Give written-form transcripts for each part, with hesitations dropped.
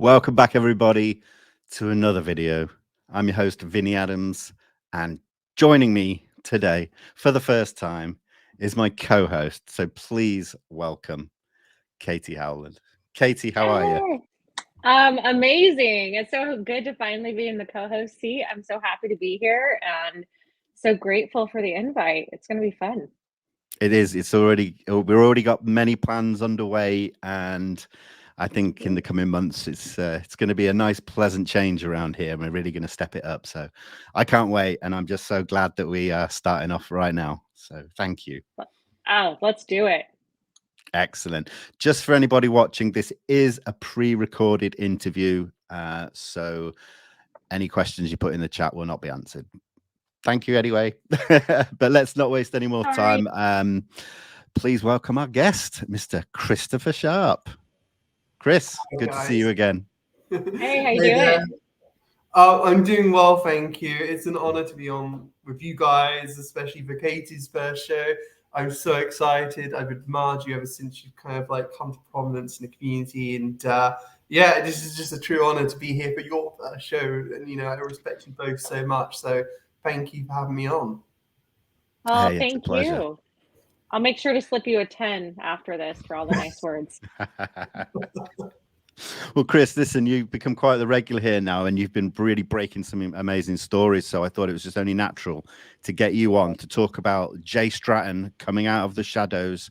Welcome back, everybody, to another video. I'm your host, Vinny Adams, and joining me today for the first time is my co-host. So please welcome Katie Howland. Katie, how are you? Hey. Amazing. It's so good to finally be in the co-host seat. I'm so happy to be here and so grateful for the invite. It's going to be fun. It is. We've already got many plans underway, and I think in the coming months it's going to be a nice, pleasant change around here. We're really going to step it up. So I can't wait, and I'm just so glad that we are starting off right now. So thank you. Oh, let's do it. Excellent. Just for anybody watching, this is a pre-recorded interview, so any questions you put in the chat will not be answered. Thank you anyway. But let's not waste any more All right. time. Please welcome our guest, Mr. Christopher Sharp. Chris, Hi, good to see you guys. again. Hey, how you Hey there. doing? I'm doing well, thank you. It's an honor to be on with you guys, especially for Katie's first show. I'm so excited. I've admired you ever since you've kind of like come to prominence in the community, and yeah, this is just a true honor to be here for your first show. And I respect you both so much. So thank you for having me on. Oh, Hey, it's a thank pleasure. you. I'll make sure to slip you a 10 after this for all the nice words. Well, Chris, listen, you've become quite the regular here now, and you've been really breaking some amazing stories. So I thought it was just only natural to get you on to talk about Jay Stratton coming out of the shadows.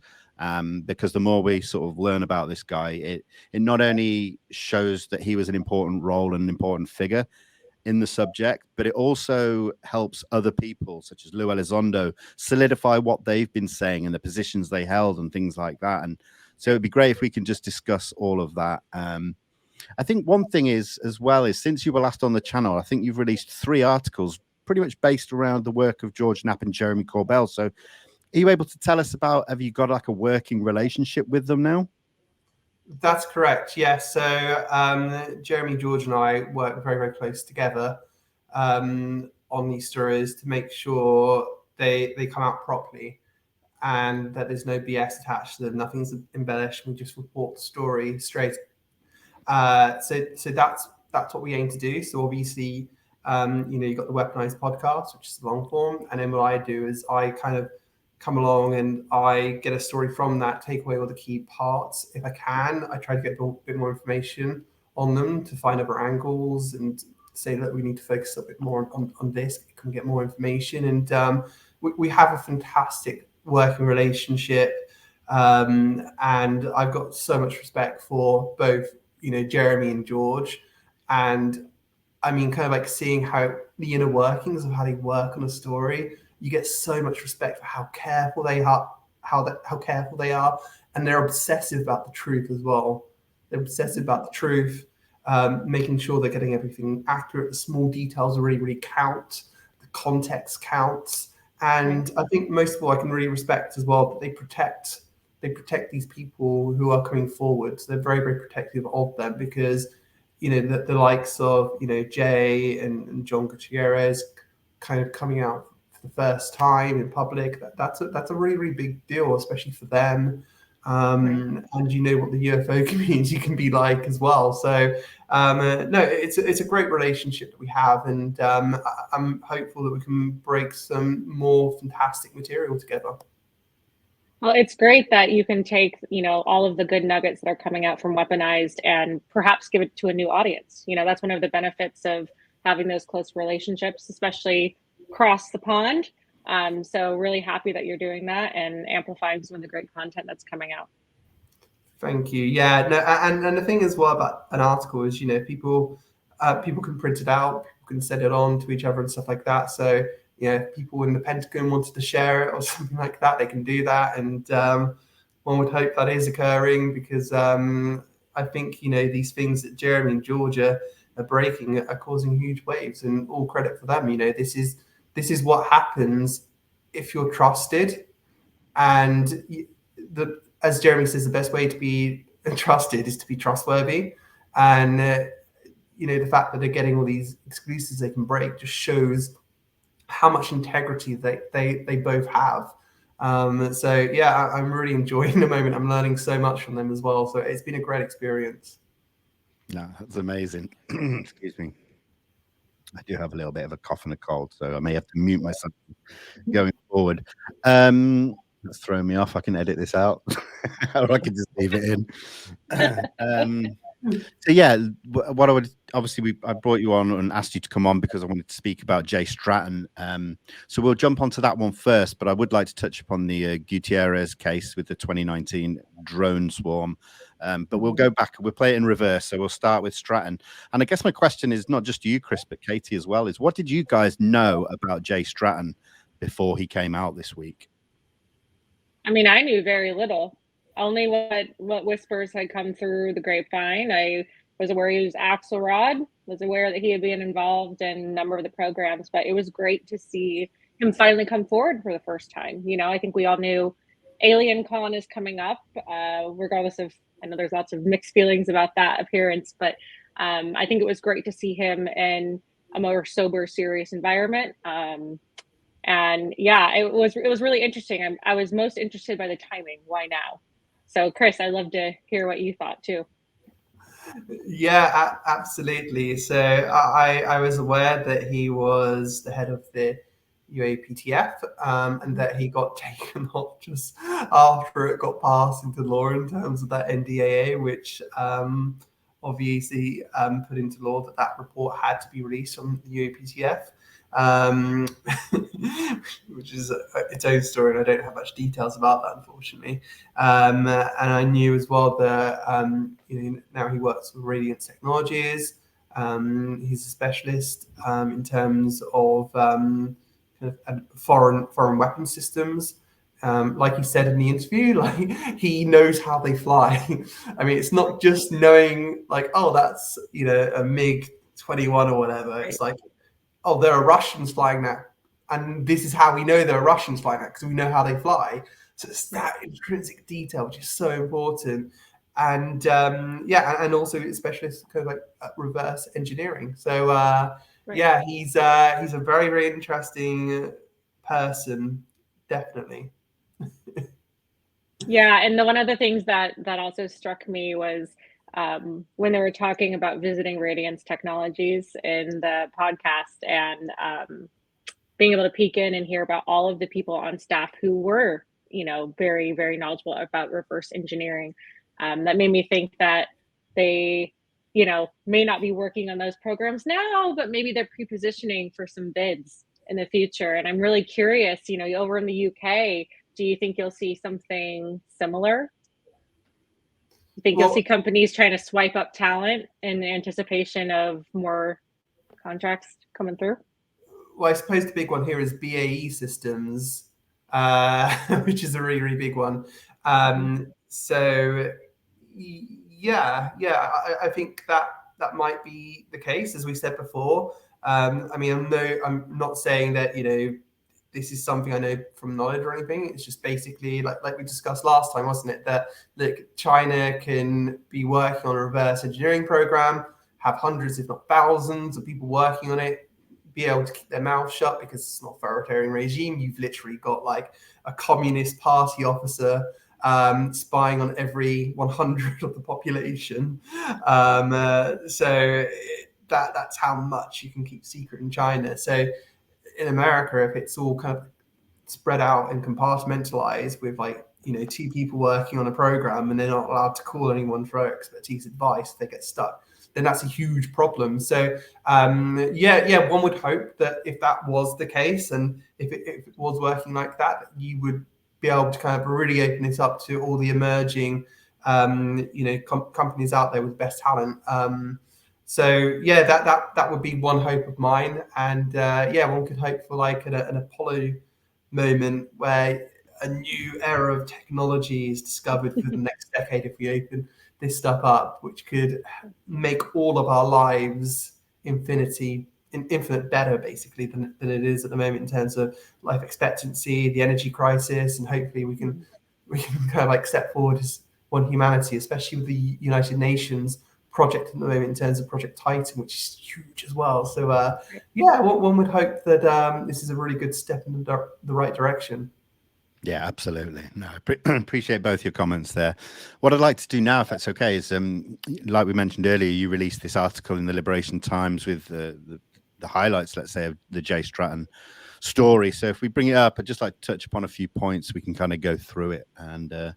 Because the more we sort of learn about this guy, it not only shows that he was an important role and an important figure in the subject, but it also helps other people, such as Lou Elizondo, solidify what they've been saying and the positions they held and things like that. And so it'd be great if we can just discuss all of that. I think one thing is, as well, is since you were last on the channel, I think you've released 3 articles pretty much based around the work of George Knapp and Jeremy Corbell. So are you able to tell us about, have you got like a working relationship with them now? That's correct. Yes. So Jeremy, George, and I work very, very close together on these stories to make sure they come out properly and that there's no BS attached to them. Nothing's embellished. We just report the story straight. So that's what we aim to do. So obviously, you've got the Weaponized podcast, which is the long form, and then what I do is I kind of come along and I get a story from that, take away all the key parts. If I can, I try to get a bit more information on them to find other angles and say that we need to focus a bit more on this. Can we get more information? And we have a fantastic working relationship. And I've got so much respect for both, Jeremy and George. And I mean, kind of like seeing how the inner workings of how they work on a story, you get so much respect for how careful they are, how careful they are, and they're obsessive about the truth as well. They're obsessive about the truth, making sure they're getting everything accurate. The small details really, really count. The context counts, and I think most of all, I can really respect as well that they protect these people who are coming forward. So they're very, very protective of them because the likes of Jay and John Gutierrez kind of coming out for the first time in public, that's a really, really big deal, especially for them. And you know what the UFO community can be like as well. So no, it's a great relationship that we have, and I'm hopeful that we can break some more fantastic material together. Well, it's great that you can take, all of the good nuggets that are coming out from Weaponized and perhaps give it to a new audience. That's one of the benefits of having those close relationships, especially across the pond. So really happy that you're doing that and amplifying some of the great content that's coming out. Thank you. Yeah, no, and the thing as well about an article is, people can print it out, people can send it on to each other and stuff like that. So if people in the Pentagon wanted to share it or something like that, they can do that. And one would hope that is occurring because I think, these things that Jeremy and Georgia are breaking are causing huge waves, and all credit for them. This is what happens if you're trusted. And as Jeremy says, the best way to be trusted is to be trustworthy. And, the fact that they're getting all these exclusives they can break just shows how much integrity they both have. So yeah, I'm really enjoying the moment. I'm learning so much from them as well. So it's been a great experience. No, that's amazing. Excuse me. I do have a little bit of a cough and a cold, so I may have to mute myself going forward. That's throwing me off. I can edit this out, or I can just leave it in. So yeah, what I would obviously I brought you on and asked you to come on because I wanted to speak about Jay Stratton. So we'll jump onto that one first, but I would like to touch upon the Gutierrez case with the 2019 drone swarm. But we'll go back. We'll play it in reverse. So we'll start with Stratton. And I guess my question is not just to you, Chris, but Katie as well. Is what did you guys know about Jay Stratton before he came out this week? I mean, I knew very little. Only what whispers had come through the grapevine. I was aware he was Axelrod, was aware that he had been involved in a number of the programs, but it was great to see him finally come forward for the first time. You know, I think we all knew AlienCon is coming up, regardless of, I know there's lots of mixed feelings about that appearance, but I think it was great to see him in a more sober, serious environment. And yeah, it was really interesting. I was most interested by the timing. Why now? So Chris, I'd love to hear what you thought too. Yeah, absolutely. So I was aware that he was the head of the UAPTF, and that he got taken off just after it got passed into law in terms of that NDAA, which obviously put into law that report had to be released from the UAPTF. Which is its own story, and I don't have much details about that, unfortunately. And I knew as well that now he works with Radiance Technologies. He's a specialist in terms of kind of foreign weapon systems. Like he said in the interview, like he knows how they fly. I mean, it's not just knowing like, oh, that's a MiG-21 or whatever. Right. It's like, oh, there are Russians flying that, and this is how we know there are Russians flying that because we know how they fly. So it's that intrinsic detail which is so important, and and also it's specialist kind of like reverse engineering. So right. Yeah, he's a very, very interesting person, definitely. Yeah, and one of the things that also struck me was when they were talking about visiting Radiance Technologies in the podcast and being able to peek in and hear about all of the people on staff who were, very, very knowledgeable about reverse engineering. That made me think that they, may not be working on those programs now, but maybe they're pre-positioning for some bids in the future. And I'm really curious, over in the UK, do you think you'll see something similar? You think you'll see companies trying to swipe up talent in anticipation of more contracts coming through? Well, I suppose the big one here is BAE Systems, which is a really, really big one. So I think that might be the case, as we said before. I mean, I'm not saying that this is something I know from knowledge or anything. It's just basically like we discussed last time, wasn't it? That China can be working on a reverse engineering program, have hundreds, if not thousands, of people working on it, be able to keep their mouth shut because it's not authoritarian regime. You've literally got like a communist party officer spying on every 100 of the population. So that's how much you can keep secret in China. So in America, if it's all kind of spread out and compartmentalized with two people working on a program and they're not allowed to call anyone for expertise advice if they get stuck, then that's a huge problem. So one would hope that if that was the case and if it was working like that, you would be able to kind of really open this up to all the emerging companies out there with best talent. That would be one hope of mine, and one could hope for like an Apollo moment where a new era of technology is discovered for the next decade if we open this stuff up, which could make all of our lives infinite better basically than it is at the moment in terms of life expectancy, the energy crisis, and hopefully we can kind of like step forward as one humanity, especially with the United Nations project at the moment in terms of Project Titan, which is huge as well. So one would hope that this is a really good step in the right direction. Yeah, absolutely. No, I appreciate both your comments there. What I'd like to do now, if that's okay, is like we mentioned earlier, you released this article in the Liberation Times with the highlights, let's say, of the Jay Stratton story. So if we bring it up, I'd just like to touch upon a few points. We can kind of go through it, and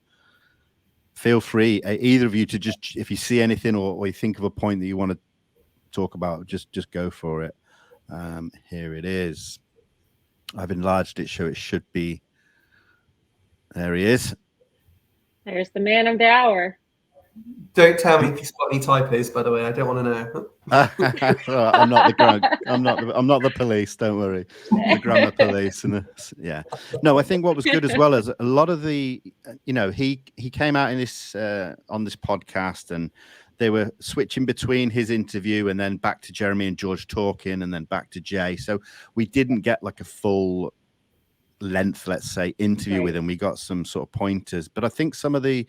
feel free, either of you, to just, if you see anything or you think of a point that you want to talk about, just go for it. Here it is. I've enlarged it so it should be. There he is. There's the man of the hour. Don't tell me if you spot any typos, by the way. I don't want to know. I'm not I'm not the police. Don't worry, the grammar police and yeah. No, I think what was good as well is a lot of the, he came out in this on this podcast, and they were switching between his interview and then back to Jeremy and George talking, and then back to Jay. So we didn't get like a full length, let's say, interview with him. We got some sort of pointers, but I think some of the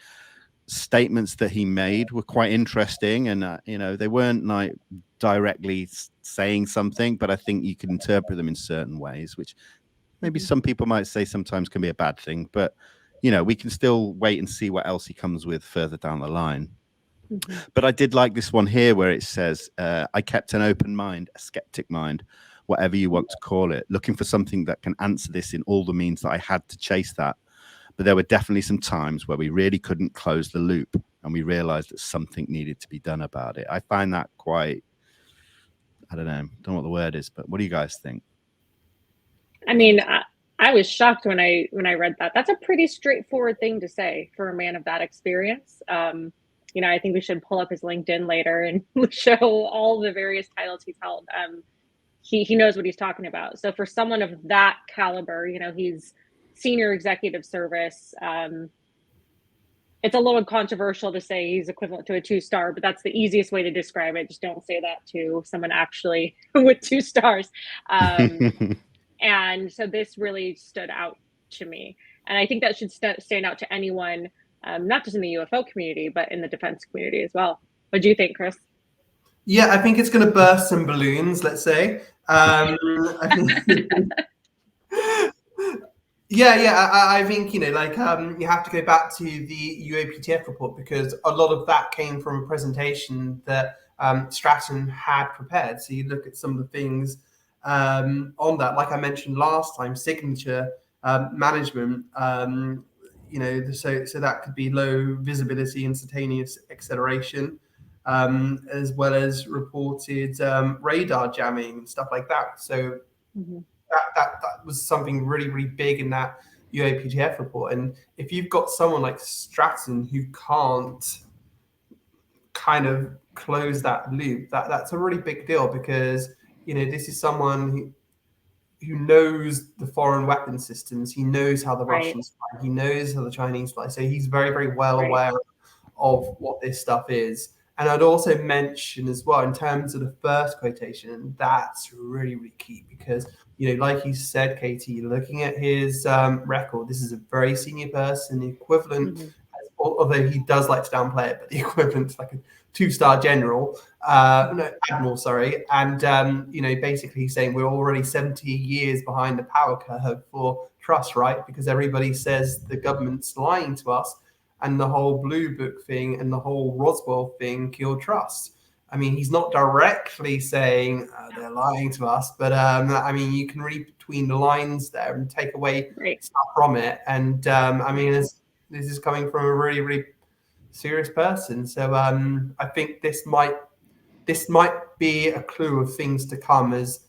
statements that he made were quite interesting, and they weren't like directly saying something, but I think you can interpret them in certain ways, which maybe some people might say sometimes can be a bad thing, but we can still wait and see what else he comes with further down the line. But I did like this one here where it says, I kept an open mind, a skeptic mind, whatever you want to call it, looking for something that can answer this in all the means that I had to chase that. But there were definitely some times where we really couldn't close the loop, and we realized that something needed to be done about it. I find that quite, I don't know what the word is, but what do you guys think? I mean, I was shocked when I read that. That's a pretty straightforward thing to say for a man of that experience. I think we should pull up his LinkedIn later and show all the various titles he's held. He knows what he's talking about. So for someone of that caliber, he's senior executive service. It's a little controversial to say he's equivalent to a 2-star, but that's the easiest way to describe it. Just don't say that to someone actually with 2 stars. And so this really stood out to me. And I think that should stand out to anyone, not just in the UFO community, but in the defense community as well. What do you think, Chris? Yeah, I think it's going to burst some balloons, let's say. I think, you have to go back to the UAPTF report, because a lot of that came from a presentation that Stratton had prepared. So you look at some of the things on that, like I mentioned last time, signature management, so that could be low visibility, instantaneous acceleration, as well as reported radar jamming and stuff like that. So that was something really, really big in that UAPTF report. And if you've got someone like Stratton who can't kind of close that loop, that's a really big deal, because this is someone who knows the foreign weapon systems. He knows how the Russians fly. He knows how the Chinese fly. So he's very, very well aware of what this stuff is. And I'd also mention as well, in terms of the first quotation, that's really, really key, because, like you said, Katie, looking at his record, this is a very senior person, the equivalent, although he does like to downplay it, but the equivalent to like a 2-star general, admiral, sorry. And, basically saying we're already 70 years behind the power curve for trust, right? Because everybody says the government's lying to us, and the whole Blue Book thing and the whole Roswell thing killed trust. I mean, he's not directly saying they're lying to us, but you can read between the lines there and take away stuff from it. And this is coming from a really, really serious person. So I think this might be a clue of things to come as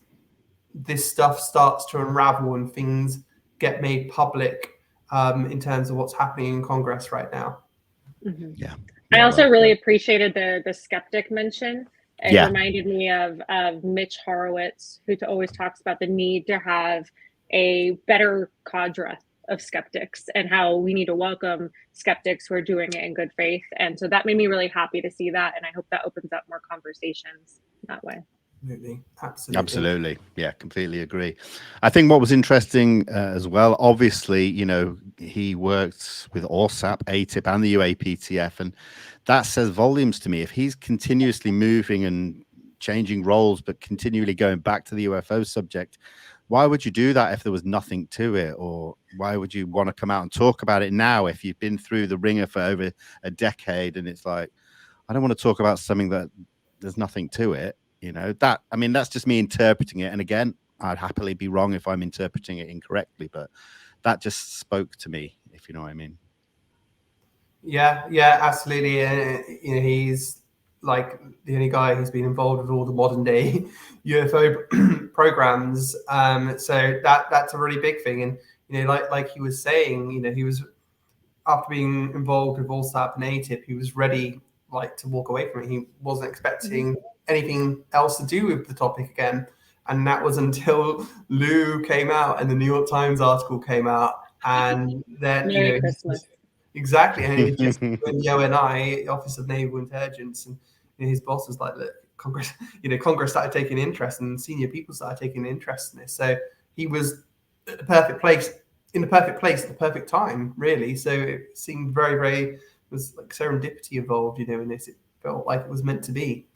this stuff starts to unravel and things get made public. In terms of what's happening in Congress right now. Yeah. I also really appreciated the skeptic mention. It reminded me of Mitch Horowitz, who always talks about the need to have a better cadre of skeptics and how we need to welcome skeptics who are doing it in good faith. And so that made me really happy to see that. And I hope that opens up more conversations that way. Absolutely. Yeah, completely agree. I think what was interesting as well, obviously, he works with ORSAP, ATIP, and the UAPTF, and that says volumes to me. If he's continuously moving and changing roles, but continually going back to the UFO subject, why would you do that if there was nothing to it? Or why would you want to come out and talk about it now if you've been through the ringer for over a decade? And it's like, I don't want to talk about something that there's nothing to it. You know, that, I mean, that's just me interpreting it. And again, I'd happily be wrong if I'm interpreting it incorrectly, but that just spoke to me, if you know what I mean. Yeah, yeah, absolutely. And you know, he's like the only guy who's been involved with all the modern day UFO programs. So that's a really big thing. And you know, like he was saying, you know, he was, after being involved with Allsap and ATIP, he was ready like to walk away from it. He wasn't expecting anything else to do with the topic again. And that was until Lou came out and the New York Times article came out. And then, you Merry know, Christmas. exactly. And it just when the ONI, Office of Naval Intelligence, and you know, his boss was like, look, Congress, you know, Congress started taking interest and senior people started taking interest in this. So he was at the perfect place, in the perfect place at the perfect time, really. So it seemed very, very, was like serendipity involved, you know, in this. It felt like it was meant to be.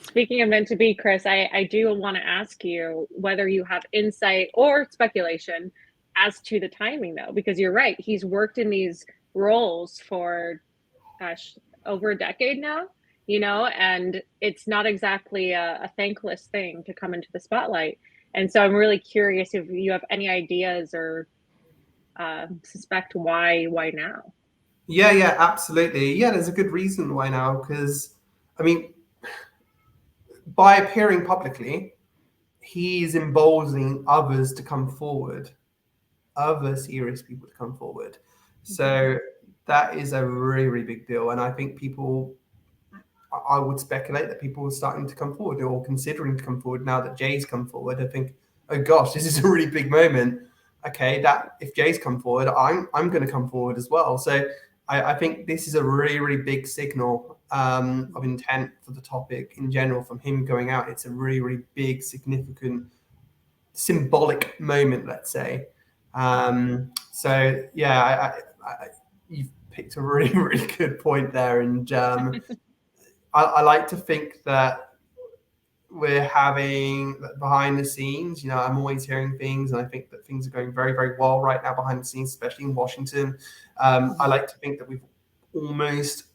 Speaking of meant to be, Chris, I do want to ask you whether you have insight or speculation as to the timing, though, because you're right. He's worked in these roles for, gosh, over a decade now, you know, and it's not exactly a thankless thing to come into the spotlight. And so I'm really curious if you have any ideas or suspect why now. Yeah, yeah, absolutely. Yeah, there's a good reason why now, because, I mean, by appearing publicly, he's emboldening others to come forward, other serious people to come forward. So that is a really, really big deal. And I think people, I would speculate that people are starting to come forward or considering to come forward now that Jay's come forward. I think, oh gosh, this is a really big moment. Okay, that if Jay's come forward, I'm going to come forward as well. So I think this is a really, really big signal of intent for the topic in general from him going out. It's a really, really big, significant, symbolic moment, let's say. So yeah, you've picked a really, really good point there, and I like to think that we're having behind the scenes, you know, I'm always hearing things, and I think that things are going very, very well right now behind the scenes, especially in Washington. I like to think that we've almost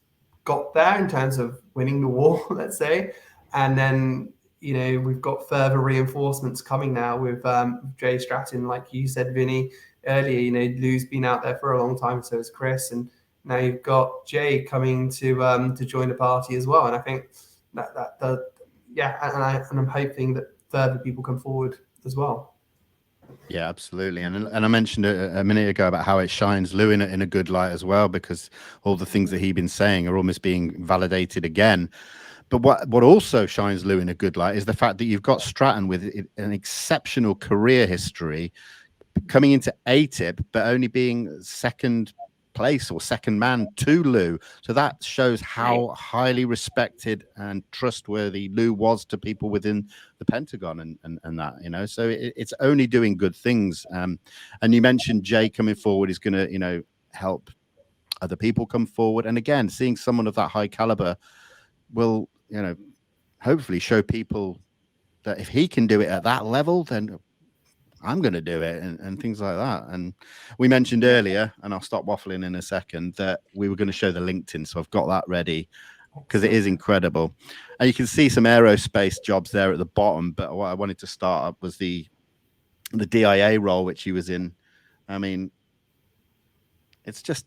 got there in terms of winning the war, let's say. And then, you know, we've got further reinforcements coming now with Jay Stratton, like you said, Vinny, earlier. You know, Lou's been out there for a long time, so has Chris. And now you've got Jay coming to join the party as well. And I think that yeah, and I'm hoping that further people come forward as well. Yeah, absolutely. And I mentioned a minute ago about how it shines Lou in a good light as well, because all the things that he'd been saying are almost being validated again. But what also shines Lou in a good light is the fact that you've got Stratton with an exceptional career history coming into ATIP, but only being second place or second man to Lou. So that shows how highly respected and trustworthy Lou was to people within the Pentagon and that, you know, so it's only doing good things. And you mentioned Jay coming forward is going to, you know, help other people come forward. And again, seeing someone of that high caliber will, you know, hopefully show people that if he can do it at that level, then I'm going to do it, and things like that. And we mentioned earlier, and I'll stop waffling in a second, that we were going to show the LinkedIn. So I've got that ready because it is incredible. And you can see some aerospace jobs there at the bottom. But what I wanted to start up was the DIA role, which he was in. I mean, it's just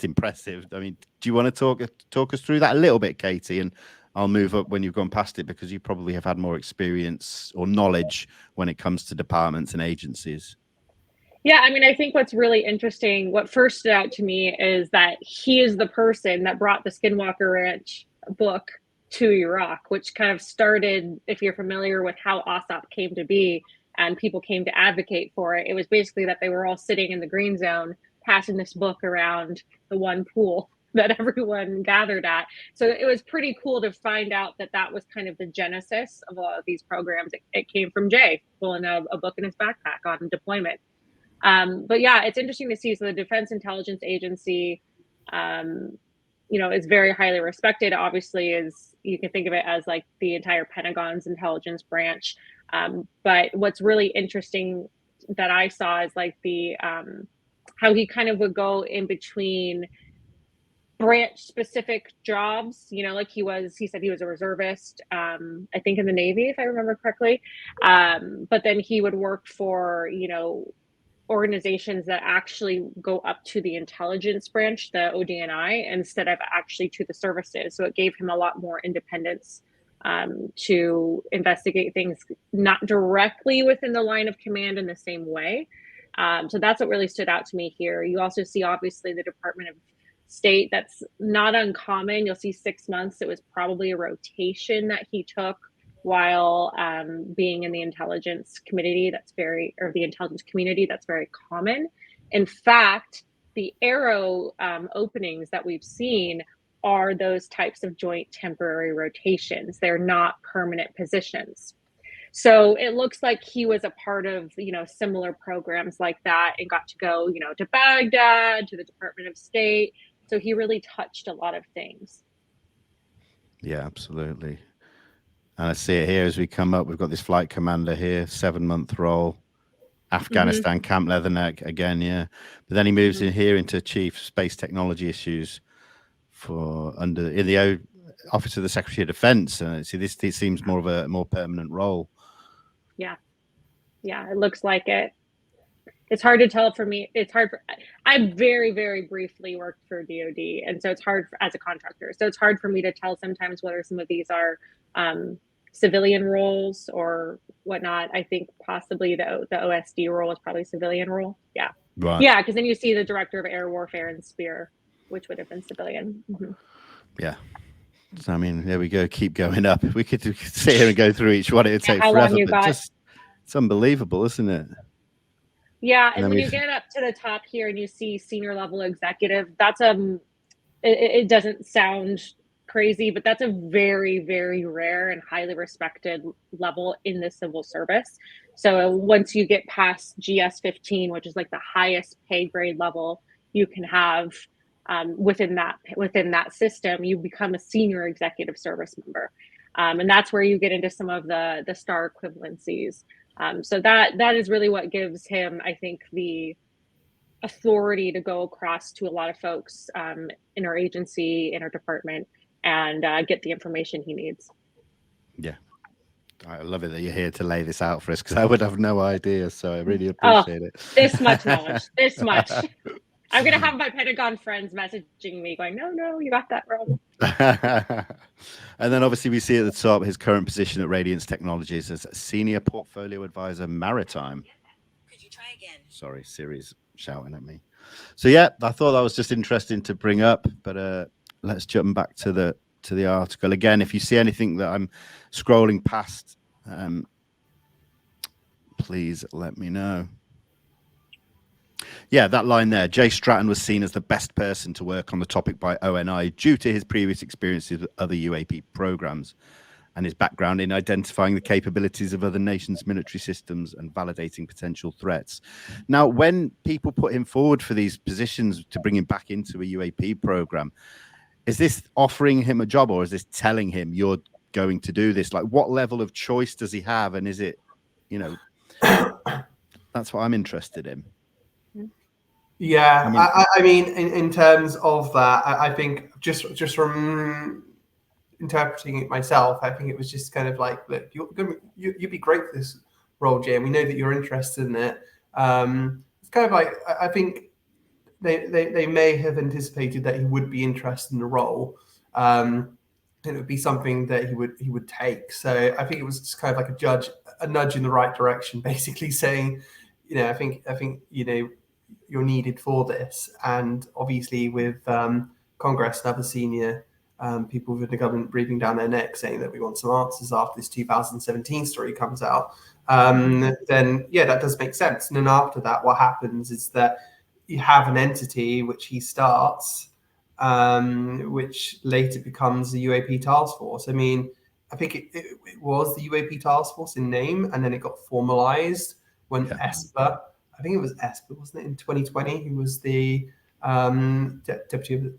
impressive. I mean, do you want to talk us through that a little bit, Katie? And I'll move up when you've gone past it, because you probably have had more experience or knowledge when it comes to departments and agencies. Yeah, I mean, I think what's really interesting, what first stood out to me is that he is the person that brought the Skinwalker Ranch book to Iraq, which kind of started, if you're familiar with how OSOP came to be and people came to advocate for it. It was basically that they were all sitting in the green zone, passing this book around the one pool that everyone gathered at. So it was pretty cool to find out that that was kind of the genesis of a lot of these programs. It came from Jay pulling a book in his backpack on deployment. But yeah, it's interesting to see. So the Defense Intelligence Agency is very highly respected, obviously, is, you can think of it as like the entire Pentagon's intelligence branch. But what's really interesting that I saw is like the how he kind of would go in between branch specific jobs, like he said he was a reservist, I think in the Navy, if I remember correctly. But then he would work for, organizations that actually go up to the intelligence branch, the ODNI, instead of actually to the services. So it gave him a lot more independence to investigate things not directly within the line of command in the same way. So that's what really stood out to me here. You also see, obviously, the Department of State. That's not uncommon. You'll see 6 months. It was probably a rotation that he took while being in the intelligence community. Or the intelligence community. That's very common. In fact, the Arrow openings that we've seen are those types of joint temporary rotations. They're not permanent positions. So it looks like he was a part of, similar programs like that, and got to go, to Baghdad, to the Department of State. So he really touched a lot of things. Yeah, absolutely. And I see it here as we come up. We've got this flight commander here, 7-month role, Afghanistan, Camp Leatherneck again. Yeah. But then he moves in here into chief space technology issues in the Office of the Secretary of Defense. See, this seems more of a more permanent role. Yeah. It looks like it. It's hard to tell for me. I very, very briefly worked for DoD. And so it's hard as a contractor. So it's hard for me to tell sometimes whether some of these are civilian roles or whatnot. I think possibly the OSD role is probably civilian role. Yeah. Right. Yeah. Because then you see the Director of Air Warfare and Spear, which would have been civilian. Yeah. So, I mean, there we go. Keep going up. We could sit here and go through each one. It would take forever. It's unbelievable, isn't it? Yeah. And when you get up to the top here and you see senior level executive, that's it doesn't sound crazy, but that's a very, very rare and highly respected level in the civil service. So once you get past GS-15, which is like the highest pay grade level you can have within that system, you become a senior executive service member. And that's where you get into some of the star equivalencies. So that is really what gives him, I think, the authority to go across to a lot of folks in our agency, in our department, and get the information he needs. Yeah. I love it that you're here to lay this out for us, because I would have no idea. So I really appreciate it. This much knowledge, this much. I'm going to have my Pentagon friends messaging me going, no, you got that wrong. And then obviously we see at the top his current position at Radiance Technologies as Senior Portfolio Advisor Maritime. Could you try again? Sorry, Siri's shouting at me. So yeah, I thought that was just interesting to bring up, but let's jump back to the article. Again, if you see anything that I'm scrolling past, please let me know. Yeah, that line there. Jay Stratton was seen as the best person to work on the topic by ONI due to his previous experiences with other UAP programs and his background in identifying the capabilities of other nations' military systems and validating potential threats. Now, when people put him forward for these positions to bring him back into a UAP program, is this offering him a job, or is this telling him you're going to do this? Like, what level of choice does he have? And is it, that's what I'm interested in. Yeah, I mean, in terms of that, I think just from interpreting it myself, I think it was just kind of like, look, you'd be great for this role, Jay, and we know that you're interested in it. It's kind of like, I think they may have anticipated that he would be interested in the role, and it would be something that he would take. So I think it was just kind of like a nudge in the right direction, basically saying, I think you're needed for this. And obviously with Congress and other senior people within the government breathing down their neck saying that we want some answers after this 2017 story comes out, then yeah, that does make sense. And then after that, what happens is that you have an entity which he starts, which later becomes the UAP task force. I mean, I think it was the UAP task force in name, and then it got formalized when Esper, I think it was Esper, wasn't it, in 2020? He was the Deputy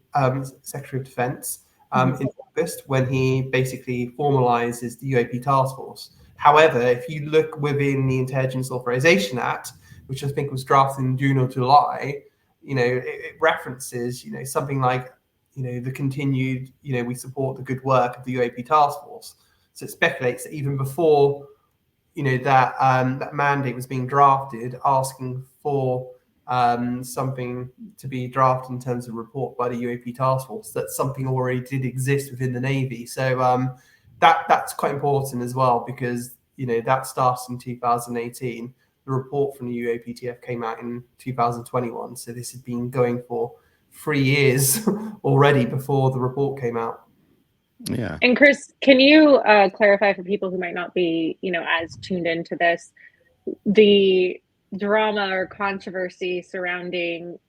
Secretary of Defense, in August, when he basically formalizes the UAP task force. However, if you look within the Intelligence Authorization Act, which I think was drafted in June or July, it references, something like, the continued, we support the good work of the UAP task force. So it speculates that even before, that mandate was being drafted, asking for something to be drafted in terms of report by the UAP task force, that something already did exist within the Navy. So that's quite important as well, because that starts in 2018. The report from the UAPTF came out in 2021, so this had been going for 3 years already before the report came out. Yeah. And Chris, can you clarify for people who might not be, as tuned into this, the drama or controversy surrounding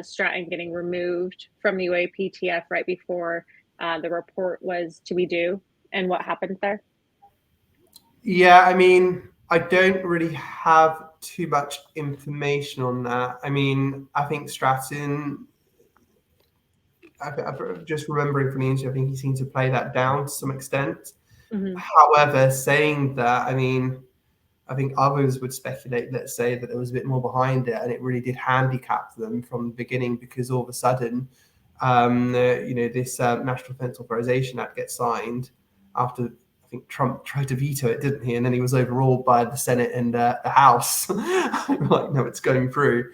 Stratton getting removed from the UAPTF right before the report was to be due, and what happened there? Yeah, I mean, I don't really have too much information on that. I mean, I think Stratton, I'm just remembering from the interview, I think he seemed to play that down to some extent. Mm-hmm. However, saying that, I mean, I think others would speculate, let's say, that there was a bit more behind it, and it really did handicap them from the beginning, because all of a sudden, this National Defense Authorization Act gets signed after, I think Trump tried to veto it, didn't he? And then he was overruled by the Senate and the House. Like, no, it's going through.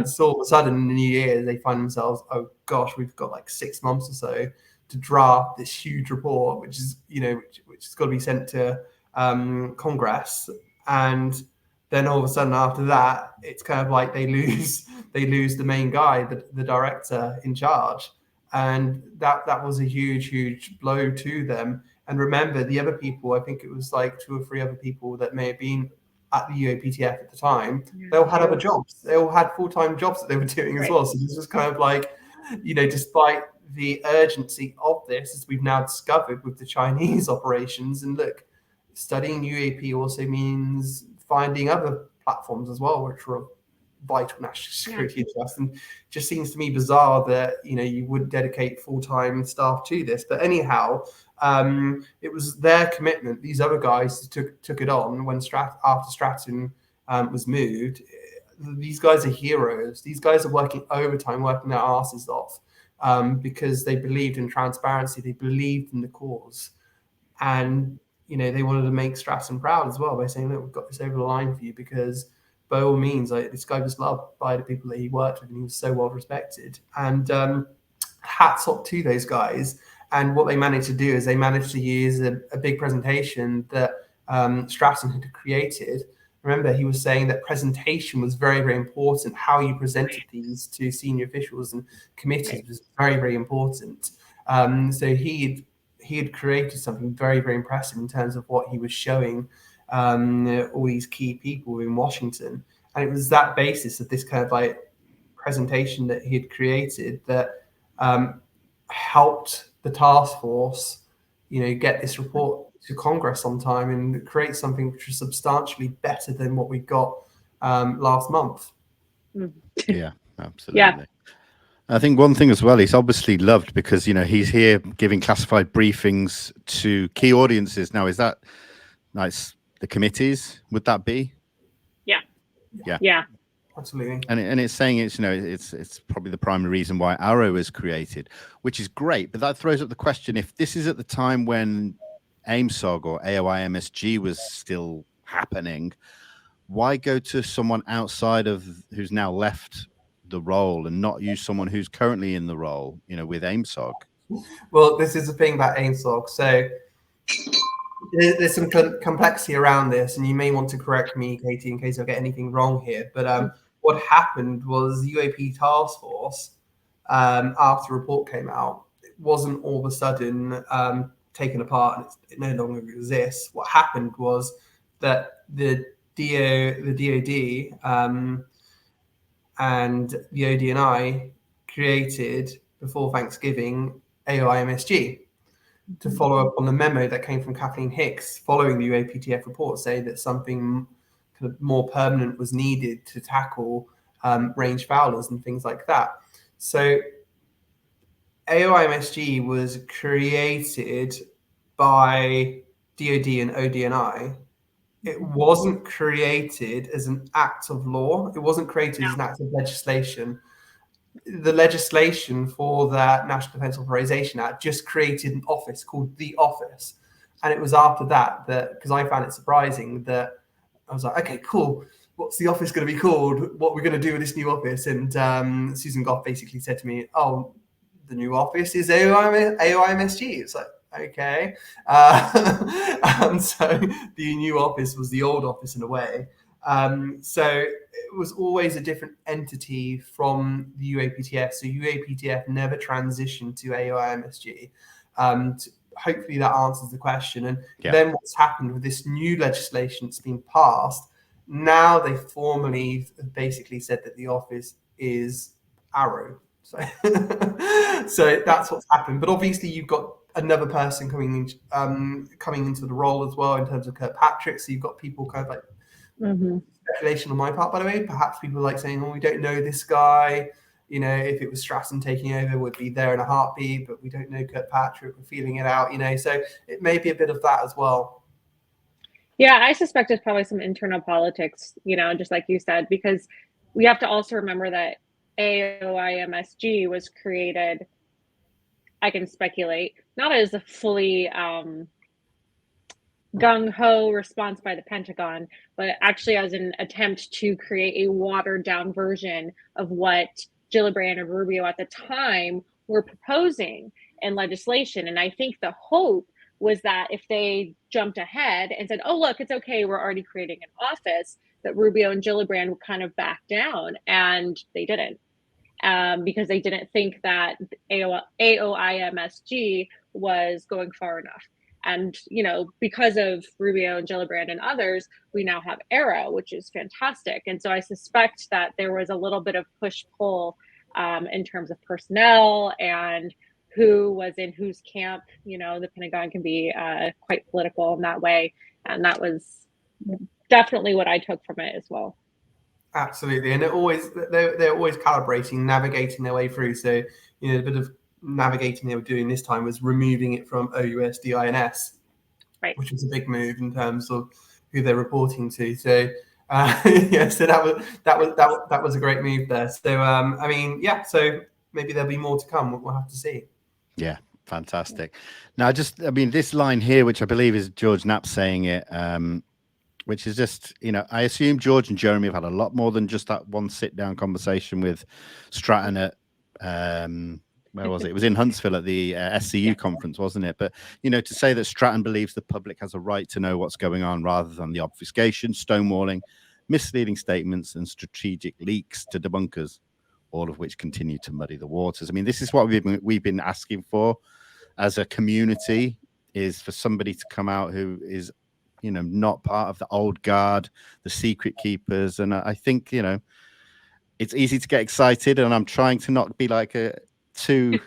So all of a sudden, in the new year, they find themselves, oh gosh, we've got like 6 months or so to draft this huge report, which is, which has got to be sent to Congress. And then all of a sudden after that, it's kind of like they lose the main guy, the director in charge. And that was a huge blow to them. And remember, the other people, I think it was like 2 or 3 other people that may have been at the UAPTF at the time, they all had other jobs. They all had full-time jobs that they were doing as well. So this was kind of like, despite the urgency of this, as we've now discovered with the Chinese operations, and look, studying UAP also means finding other platforms as well, which are of vital national security interest. And just seems to me bizarre that you would dedicate full-time staff to this. But anyhow, it was their commitment. These other guys took it on when after Stratton was moved. These guys are heroes. These guys are working overtime, working their asses off, because they believed in transparency. They believed in the cause, and they wanted to make Stratton proud as well by saying, look, we've got this over the line for you, because by all means, this guy was loved by the people that he worked with, and he was so well respected. And hats off to those guys. And what they managed to do is they managed to use a big presentation that Stratton had created. Remember, he was saying that presentation was very, very important. How you presented these to senior officials and committees was very, very important. So he had created something very, very impressive in terms of what he was showing all these key people in Washington. And it was that basis of this kind of like presentation that he had created that helped the task force, get this report to Congress on time and create something which was substantially better than what we got last month. Yeah, absolutely. Yeah. I think one thing as well, he's obviously loved because, he's here giving classified briefings to key audiences. Now, is that nice? The committees, would that be? Yeah, absolutely. And it's saying it's probably the primary reason why Arrow is created, which is great. But that throws up the question: if this is at the time when AIMSOG or AOIMSG was still happening, why go to someone outside of who's now left the role and not use someone who's currently in the role, with AIMSOG? Well, this is the thing about AIMSOG. So there's some complexity around this, and you may want to correct me, Katie, in case I get anything wrong here. But what happened was the UAP task force, after the report came out, it wasn't all of a sudden taken apart and it no longer exists. What happened was that the DoD and the ODNI created, before Thanksgiving, AOIMSG to follow up on the memo that came from Kathleen Hicks following the UAPTF report, saying that something kind of more permanent was needed to tackle range foulers and things like that. So AOIMSG was created by DoD and ODNI. It wasn't created as an act of law. It wasn't created as an act of legislation. The legislation for the National Defence Authorization Act just created an office called the Office. And it was after that, because I found it surprising, that I was like, okay, cool. What's the office going to be called? What are we going to do with this new office? And Susan Goff basically said to me, oh, the new office is AOIMSG. It's like, okay. So the new office was the old office in a way. So it was always a different entity from the UAPTF. So UAPTF never transitioned to AOIMSG. Hopefully that answers the question. And then what's happened with this new legislation that's been passed, now they formally basically said that the office is Arrow. So, so that's what's happened. But obviously you've got another person coming into the role as well in terms of Kirkpatrick. So you've got people kind of like speculation on my part, by the way. Perhaps people like saying, "Oh, we don't know this guy. You know, if it was Stratton taking over, would be there in a heartbeat, but we don't know Kirkpatrick. We're feeling it out." You know, so it may be a bit of that as well. Yeah, I suspect it's probably some internal politics. You know, just like you said, because we have to also remember that AOIMSG was created, I can speculate, not as a fully gung-ho response by the Pentagon, but actually as an attempt to create a watered-down version of what Gillibrand and Rubio at the time were proposing in legislation. And I think the hope was that if they jumped ahead and said, oh, look, it's okay, we're already creating an office, that Rubio and Gillibrand would kind of back down, and they didn't. Because they didn't think that AOIMSG was going far enough. And, you know, because of Rubio and Gillibrand and others, we now have Arrow, which is fantastic. And so I suspect that there was a little bit of push-pull in terms of personnel and who was in whose camp. You know, the Pentagon can be quite political in that way. And that was definitely what I took from it as well. Absolutely, and they're always calibrating, navigating their way through. So, you know, a bit of navigating they were doing this time was removing it from OUSDINS, right, which was a big move in terms of who they're reporting to. So, yeah, so that was a great move there. So, I mean, yeah, so maybe there'll be more to come. We'll have to see. Yeah, fantastic. Now, I mean, this line here, which I believe is George Knapp saying it. Which is just, you know, I assume George and Jeremy have had a lot more than just that one sit-down conversation with Stratton at, where was it? It was in Huntsville at the SCU conference, wasn't it? But, you know, to say that Stratton believes the public has a right to know what's going on rather than the obfuscation, stonewalling, misleading statements and strategic leaks to debunkers, all of which continue to muddy the waters. I mean, this is what we've been asking for as a community, is for somebody to come out who is, you know, not part of the old guard, the secret keepers. And I think, you know, it's easy to get excited, and I'm trying to not be like too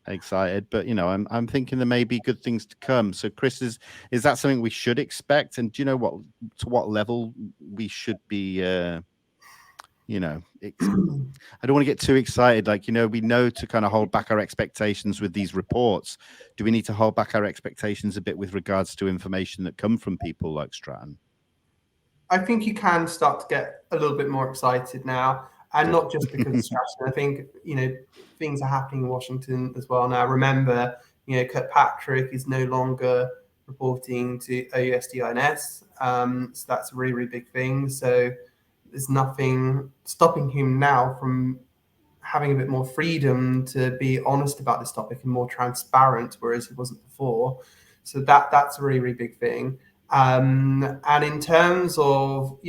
excited, but, you know, I'm thinking there may be good things to come. So Chris, is that something we should expect? And do you know to what level we should be, you know, I don't want to get too excited. Like, you know, we know to kind of hold back our expectations with these reports. Do we need to hold back our expectations a bit with regards to information that come from people like Stratton? I think you can start to get a little bit more excited now, and not just because of Stratton. I think, you know, things are happening in Washington as well now. Remember, you know, Kirkpatrick is no longer reporting to OUSDINS. So that's a really, really big thing. So there's nothing stopping him now from having a bit more freedom to be honest about this topic and more transparent, whereas he wasn't before. So that's a really, really big thing. And in terms of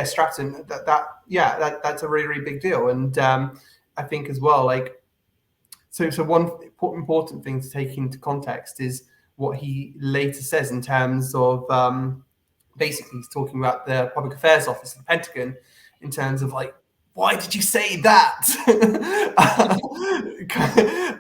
Stratton, that's a really, really big deal. And I think as well, like, so one important thing to take into context is what he later says in terms of basically he's talking about the Public Affairs Office of the Pentagon in terms of like, why did you say that?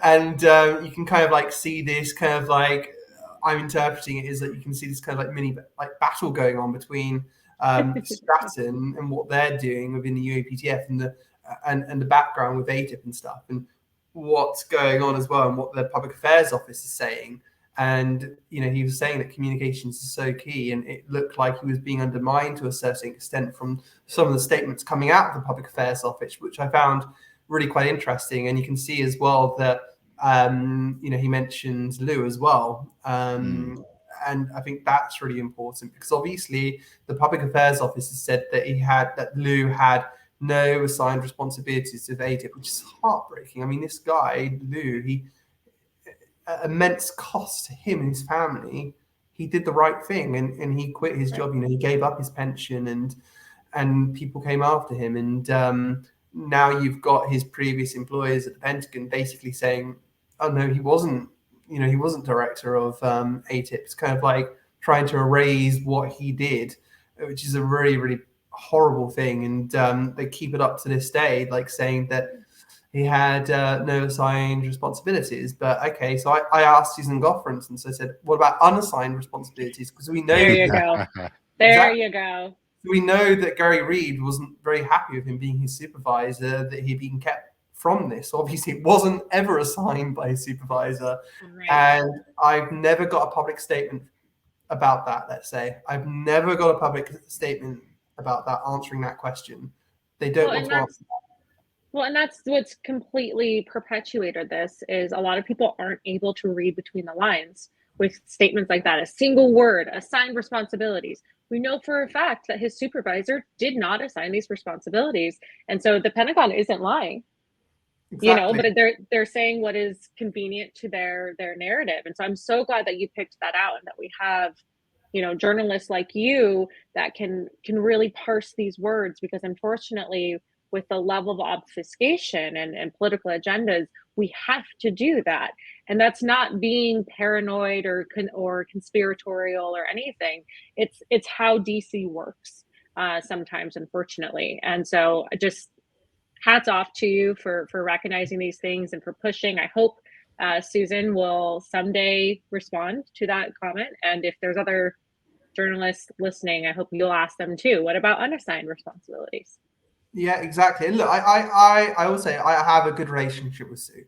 And you can kind of like see this kind of like, I'm interpreting it is that you can see this kind of like mini like battle going on between Stratton and what they're doing within the UAPTF and the background with ATIP and stuff. And what's going on as well and what the public affairs office is saying. And, he was saying that communications is so key, and it looked like he was being undermined to a certain extent from some of the statements coming out of the public affairs office, which I found really quite interesting. And you can see as well that, he mentioned Lou as well. And I think that's really important, because obviously the public affairs office has said that Lou had no assigned responsibilities of ATIP, which is heartbreaking. I mean, this guy, Lou, immense cost to him and his family. He did the right thing, and he quit his job. He gave up his pension, and people came after him. And now you've got his previous employers at the Pentagon basically saying, "Oh no, he wasn't. He wasn't director of ATIP." It's kind of like trying to erase what he did, which is a really, really horrible thing. And they keep it up to this day, like saying that he had no assigned responsibilities. But okay, so I asked Susan Goff, for instance, I said, what about unassigned responsibilities? Because we know there you go. You go. We know that Gary Reed wasn't very happy with him being his supervisor, that he'd been kept from this. Obviously, it wasn't ever assigned by his supervisor. Right. And I've never got a public statement about that, let's say. I've never got a public statement about that, answering that question. They don't want to answer that. Well, and that's what's completely perpetuated this, is a lot of people aren't able to read between the lines with statements like that. A single word, assigned responsibilities. We know for a fact that his supervisor did not assign these responsibilities. And so the Pentagon isn't lying, exactly. But they're saying what is convenient to their narrative. And so I'm so glad that you picked that out, and that we have, journalists like you that can really parse these words, because unfortunately, with the level of obfuscation and political agendas, we have to do that. And that's not being paranoid or conspiratorial or anything. It's how DC works sometimes, unfortunately. And so just hats off to you for recognizing these things and for pushing. I hope Susan will someday respond to that comment. And if there's other journalists listening, I hope you'll ask them too. What about unassigned responsibilities? Yeah, exactly. Look, I will say I have a good relationship with Sue.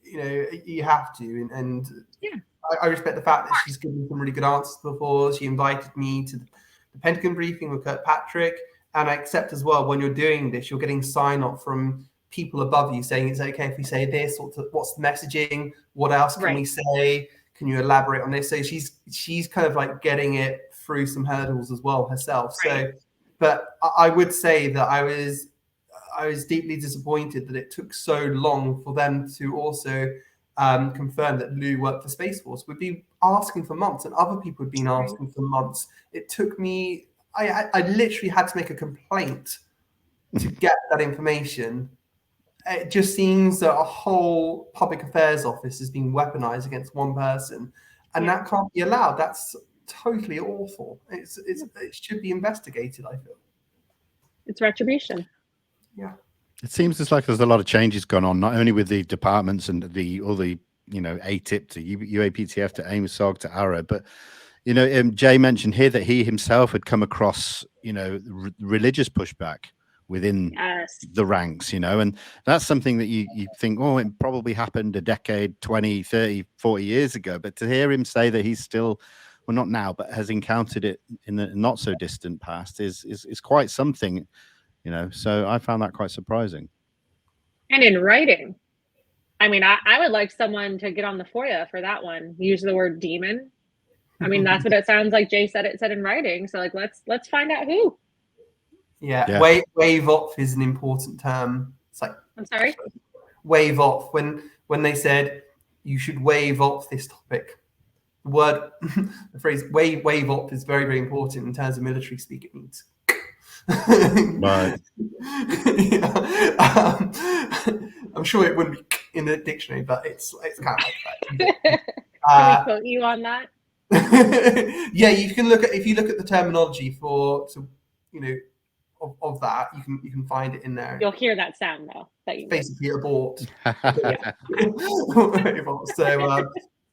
You have to, and yeah, I respect the fact that she's given some really good answers before. She invited me to the Pentagon briefing with Kirkpatrick, and I accept as well, when you're doing this, you're getting sign off from people above you saying it's okay if we say this, or what's the messaging, what else can we say, can you elaborate on this? So she's kind of like getting it through some hurdles as well herself. Right. So. But I would say that I was deeply disappointed that it took so long for them to also confirm that Lou worked for Space Force. We'd been asking for months, and other people had been asking for months. It took me, I literally had to make a complaint to get that information. It just seems that a whole public affairs office is being weaponized against one person, and that can't be allowed. That's totally awful. It should be investigated, I feel. It's retribution. Yeah. It seems like there's a lot of changes going on, not only with the departments and all the ATIP to UAPTF to AMSOG to ARROW, but Jay mentioned here that he himself had come across religious pushback within the ranks, and that's something that you think, oh, it probably happened a decade, 20, 30, 40 years ago. But to hear him say that he's still, well, not now, but has encountered it in the not so distant past is quite something, so I found that quite surprising. And in writing, I mean, I would like someone to get on the FOIA for that one. Use the word demon. I mean, that's what it sounds like Jay said in writing. So like, let's find out who. Yeah. Wave off is an important term. It's like, I'm sorry? Wave off. When they said you should wave off this topic, the phrase wave off is very, very important in terms of military speak. It means. Right. I'm sure it wouldn't be in the dictionary, but it's kind of like that. Can we quote you on that? Yeah, if you look at the terminology of that, you can find it in there. You'll hear that sound though. Basically abort.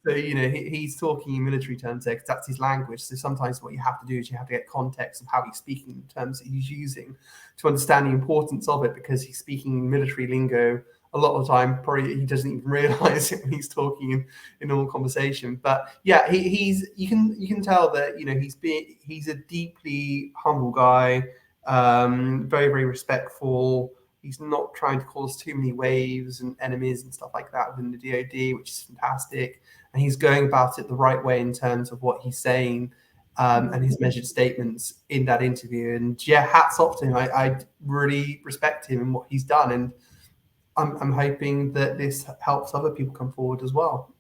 So he's talking in military terms there because that's his language. So sometimes what you have to do is you have to get context of how he's speaking in terms that he's using to understand the importance of it, because he's speaking military lingo a lot of the time, probably he doesn't even realize it when he's talking in normal conversation. But yeah, you can tell that, you know, he's a deeply humble guy, very, very respectful. He's not trying to cause too many waves and enemies and stuff like that within the DoD, which is fantastic. And he's going about it the right way in terms of what he's saying, and his measured statements in that interview. And yeah, hats off to him. I really respect him and what he's done. And I'm hoping that this helps other people come forward as well.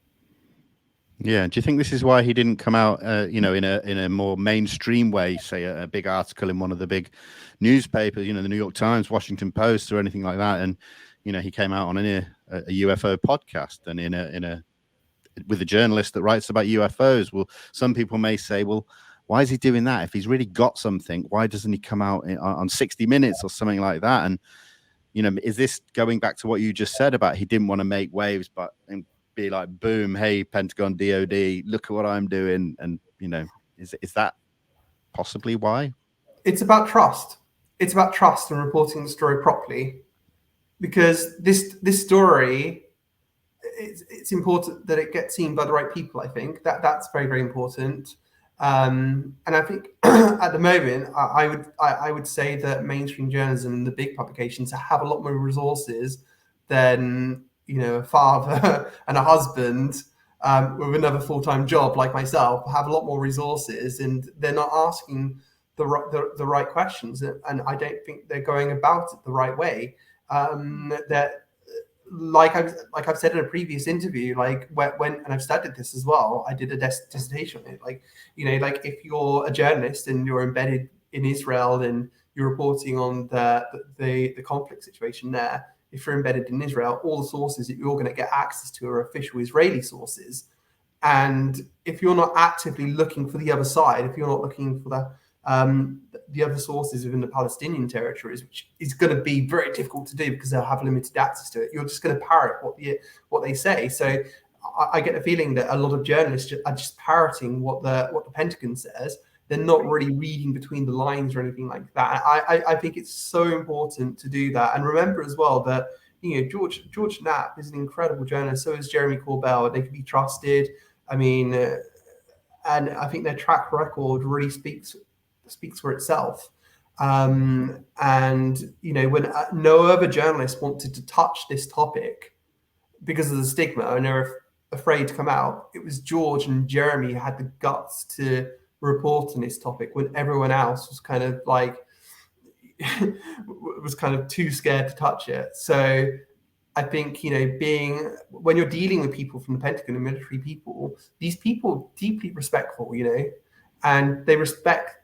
Yeah. Do you think this is why he didn't come out, you know, in a more mainstream way, say a big article in one of the big newspapers, you know, the New York Times, Washington Post, or anything like that? And, you know, he came out on a UFO podcast and with a journalist that writes about UFOs. Well, some people may say, well, why is he doing that? If he's really got something, why doesn't he come out on 60 Minutes or something like that? And, you know, is this going back to what you just said about he didn't want to make waves, but and be like, boom, hey, Pentagon, DOD, look at what I'm doing? And, you know, is that possibly why? It's about trust. It's about trust and reporting the story properly, because this story, it's important that it gets seen by the right people. I think that's very, very important. And I think at the moment, I would say that mainstream journalism and the big publications have a lot more resources than, you know, a father and a husband with another full-time job like myself have a lot more resources, and they're not asking the right questions, and I don't think they're going about it the right way. That like I've said in a previous interview, like when and I've studied this as well, I did a dissertation on it. Like, you know, like if you're a journalist and you're embedded in Israel and you're reporting on the conflict situation there, if you're embedded in Israel, all the sources that you're going to get access to are official Israeli sources. And if you're not actively looking for the other side, if you're not looking for the other sources within the Palestinian territories, which is going to be very difficult to do because they'll have limited access to it, you're just going to parrot what they say. So I get the feeling that a lot of journalists are just parroting what the Pentagon says. They're not really reading between the lines or anything like that. I think it's so important to do that. And remember as well that, you know, George Knapp is an incredible journalist. So is Jeremy Corbell. They can be trusted. I mean, and I think their track record really speaks for itself. And, you know, when no other journalist wanted to touch this topic because of the stigma and they're afraid to come out, it was George and Jeremy who had the guts to report on this topic when everyone else was kind of like was kind of too scared to touch it. So I think, you know, when you're dealing with people from the Pentagon and military people, these people are deeply respectful, you know, and they respect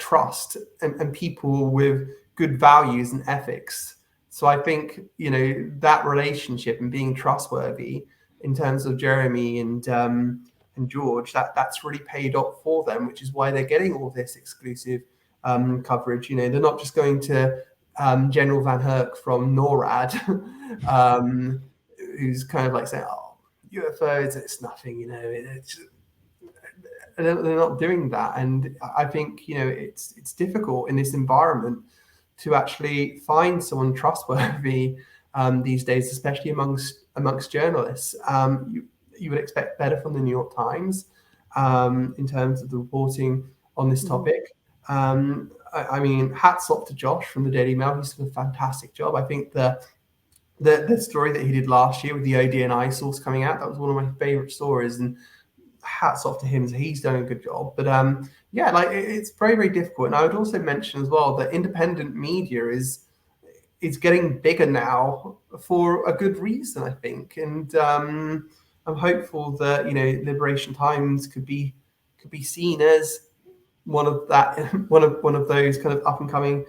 trust and people with good values and ethics. So I think, you know, that relationship and being trustworthy in terms of Jeremy and George, that's really paid off for them, which is why they're getting all this exclusive coverage. You know, they're not just going to General Van Herk from NORAD, who's kind of like saying, "Oh, UFOs, it's nothing," you know. They're not doing that, and I think, you know, it's difficult in this environment to actually find someone trustworthy these days, especially amongst journalists. You would expect better from the New York Times in terms of the reporting on this topic. I mean, hats off to Josh from the Daily Mail. He's done a fantastic job. I think the story that he did last year with the ODNI source coming out, that was one of my favorite stories, and hats off to him. So he's done a good job. But yeah, like it's very, very difficult. And I would also mention as well that independent media is getting bigger now for a good reason, I think. And I'm hopeful that, you know, Liberation Times could be seen as one of those kind of up and coming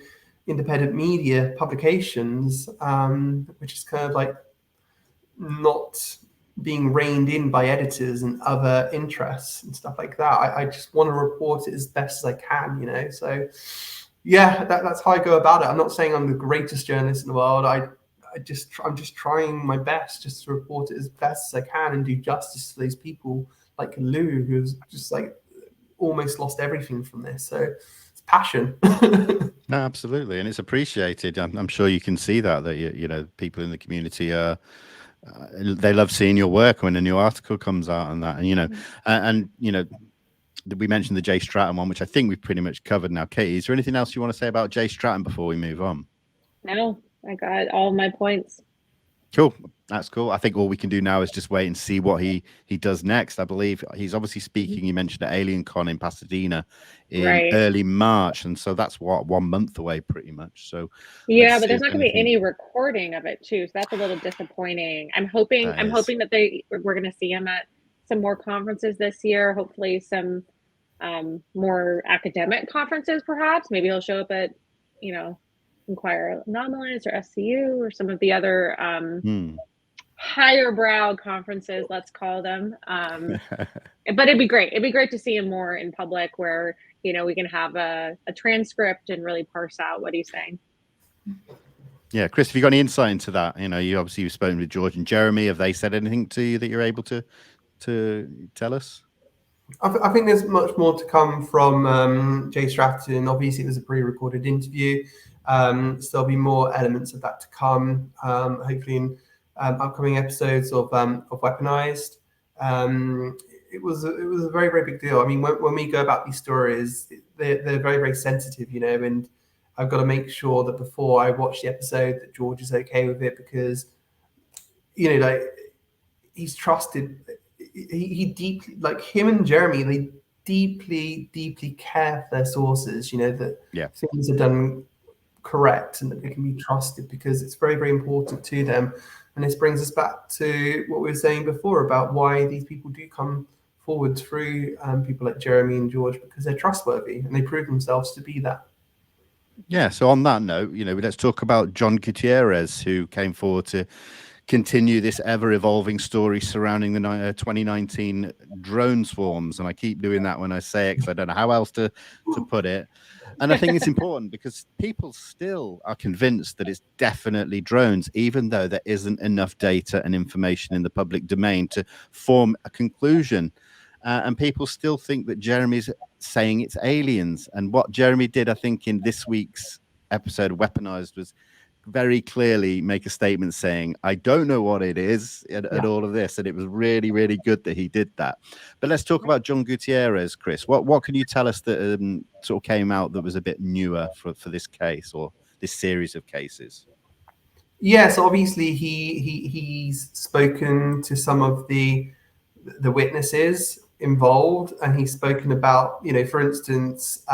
independent media publications, which is kind of like not being reined in by editors and other interests and stuff like that. I just want to report it as best as I can, you know. So yeah, that's how I go about it. I'm not saying I'm the greatest journalist in the world. I'm just trying my best just to report it as best as I can and do justice to these people like Lou, who's just like almost lost everything from this. So it's passion. No, absolutely, and it's appreciated. I'm sure you can see that you know, people in the community are they love seeing your work when a new article comes out and that, and you know, and you know, we mentioned the Jay Stratton one, which I think we've pretty much covered now. Katie, is there anything else you want to say about Jay Stratton before we move on? No, I got all my points. Cool. That's cool. I think all we can do now is just wait and see what he does next. I believe he's obviously speaking. You mentioned at Alien Con in Pasadena in early March, and so that's what, 1 month away, pretty much. So yeah, but there's not going to be any recording of it too, so that's a little disappointing. I'm hoping that we're going to see him at some more conferences this year. Hopefully, some more academic conferences, perhaps. Maybe he'll show up at, you know, Inquire Anomalous or SCU or some of the other higher brow conferences, let's call them. But it'd be great. It'd be great to see him more in public where, you know, we can have a transcript and really parse out what he's saying. Yeah, Chris, have you got any insight into that? You know, you've spoken with George and Jeremy. Have they said anything to you that you're able to tell us? I think there's much more to come from Jay Stratton. Obviously, it was a pre-recorded interview. So there'll be more elements of that to come, hopefully in upcoming episodes of Weaponized. It was a very, very big deal. I mean, when we go about these stories, they're very, very sensitive, you know, and I've got to make sure that before I watch the episode that George is okay with it, because, you know, like, he's trusted. He deeply, like, him and Jeremy, they deeply care for their sources, you know, that things are done correct and that they can be trusted, because it's very, very important to them. And this brings us back to what we were saying before about why these people do come forward through people like Jeremy and George, because they're trustworthy and they prove themselves to be that. Yeah, so on that note, you know, let's talk about John Gutierrez, who came forward to continue this ever-evolving story surrounding the 2019 drone swarms. And I keep doing that when I say it because I don't know how else to put it. And I think it's important because people still are convinced that it's definitely drones, even though there isn't enough data and information in the public domain to form a conclusion. And people still think that Jeremy's saying it's aliens. And what Jeremy did, I think, in this week's episode of Weaponized was very clearly make a statement saying, I don't know what it is at all of this. And it was really, really good that he did that. But let's talk about John Gutierrez, Chris. What can you tell us that sort of came out that was a bit newer for this case or this series of cases? Yes, obviously he's spoken to some of the witnesses involved, and he's spoken about, you know, for instance,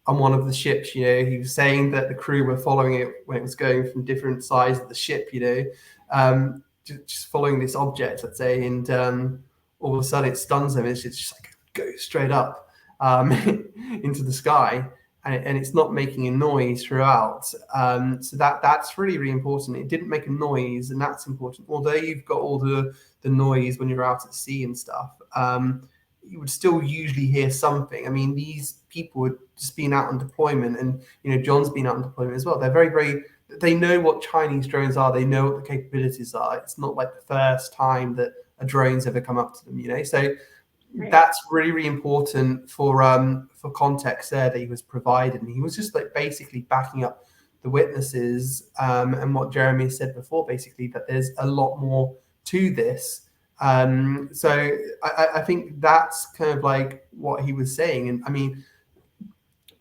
on one of the ships, you know, he was saying that the crew were following it when it was going from different sides of the ship, you know, just following this object, let's say, and all of a sudden it stuns them. It's just like goes straight up into the sky, and it's not making a noise throughout. So that's really, really important. It didn't make a noise, and that's important. Although you've got all the noise when you're out at sea and stuff, you would still usually hear something. I mean, these people had just been out on deployment, and, you know, John's been out on deployment as well. They're very, very, they know what Chinese drones are. They know what the capabilities are. It's not like the first time that a drone's ever come up to them, you know? So that's really, really important for context there that he was provided. And he was just like basically backing up the witnesses and what Jeremy said before, basically, that there's a lot more to this. So I think that's kind of like what he was saying. And I mean,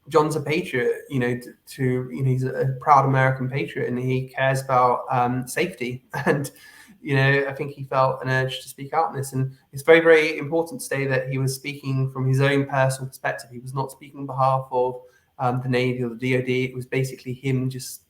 John's a patriot, you know, you know, he's a proud American patriot, and he cares about safety. And, you know, I think he felt an urge to speak out on this. And it's very, very important to say that he was speaking from his own personal perspective. He was not speaking on behalf of the Navy or the DoD. It was basically him just,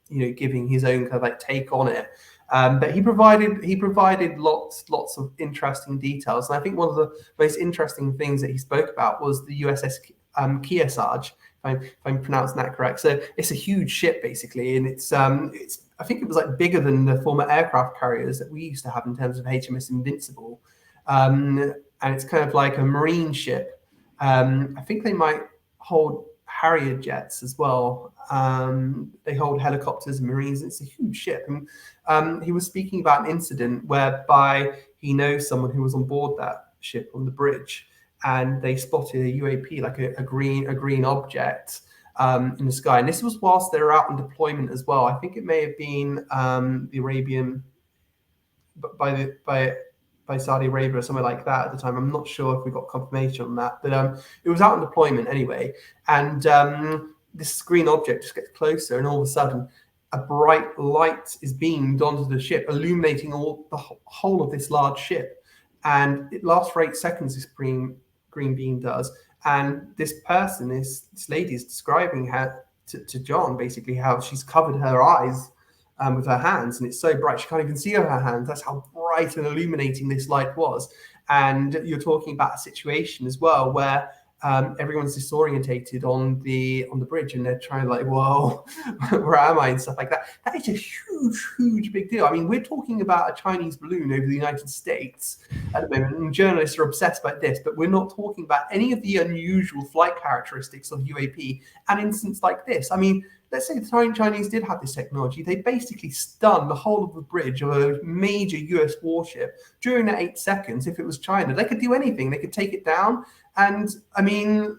you know, giving his own kind of like take on it. But he provided lots of interesting details. And I think one of the most interesting things that he spoke about was the USS Kearsarge, if I'm pronouncing that correct. So it's a huge ship basically, and it's I think it was like bigger than the former aircraft carriers that we used to have in terms of HMS Invincible, and it's kind of like a marine ship. I think they might hold Harrier jets as well. They hold helicopters and marines. It's a huge ship. And he was speaking about an incident whereby he knows someone who was on board that ship on the bridge, and they spotted a UAP, like a green object in the sky. And this was whilst they were out on deployment as well. I think it may have been the Arabian by Saudi Arabia or somewhere like that at the time. I'm not sure if we got confirmation on that, but it was out on deployment anyway. And this green object just gets closer, and all of a sudden, a bright light is beamed onto the ship, illuminating the whole of this large ship. And it lasts for 8 seconds, this green beam does. And this lady is describing how to John, basically, how she's covered her eyes with her hands, and it's so bright she can't even see her hands. That's how bright and illuminating this light was. And you're talking about a situation as well where everyone's disorientated on the bridge, and they're trying to, like, whoa, where am I, and stuff like that. That is a huge big deal. I mean, we're talking about a Chinese balloon over the United States at the moment, and journalists are obsessed about this, but we're not talking about any of the unusual flight characteristics of UAP. An instance like this, I mean, let's say the Chinese did have this technology. They basically stunned the whole of the bridge of a major US warship during that 8 seconds. If it was China, they could do anything. They could take it down. And I mean,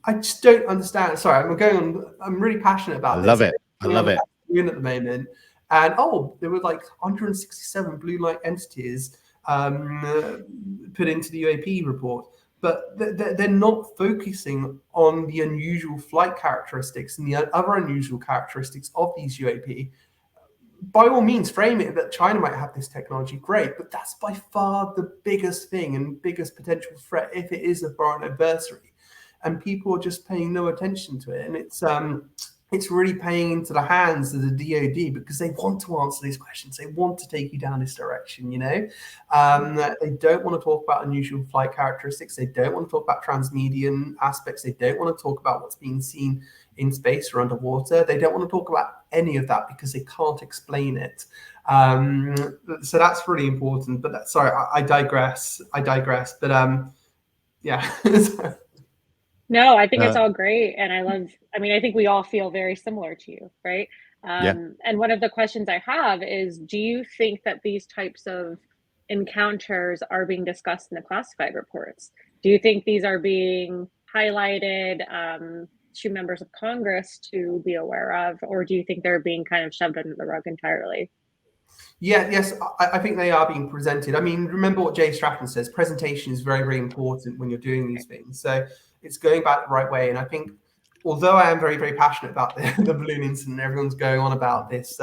I just don't understand. Sorry, I'm really passionate about this. I love it. I love it. At the moment. And there were like 167 blue-like entities put into the UAP report. But they're not focusing on the unusual flight characteristics and the other unusual characteristics of these UAP. By all means, frame it that China might have this technology, great, but that's by far the biggest thing and biggest potential threat if it is a foreign adversary. And people are just paying no attention to it. And it's really paying into the hands of the DoD, because they want to answer these questions. They want to take you down this direction, you know. They don't want to talk about unusual flight characteristics. They don't want to talk about transmedian aspects. They don't want to talk about what's being seen in space or underwater. They don't want to talk about any of that because they can't explain it. So that's really important. But sorry, I digress. But yeah. No, I think it's all great. And I think we all feel very similar to you, right? And one of the questions I have is, do you think that these types of encounters are being discussed in the classified reports? Do you think these are being highlighted to members of Congress to be aware of, or do you think they're being kind of shoved under the rug entirely? Yes, I think they are being presented. I mean, remember what Jay Stratton says, presentation is very, very important when you're doing these things. So it's going back the right way. And I think, although I am very, very passionate about the balloon incident, everyone's going on about this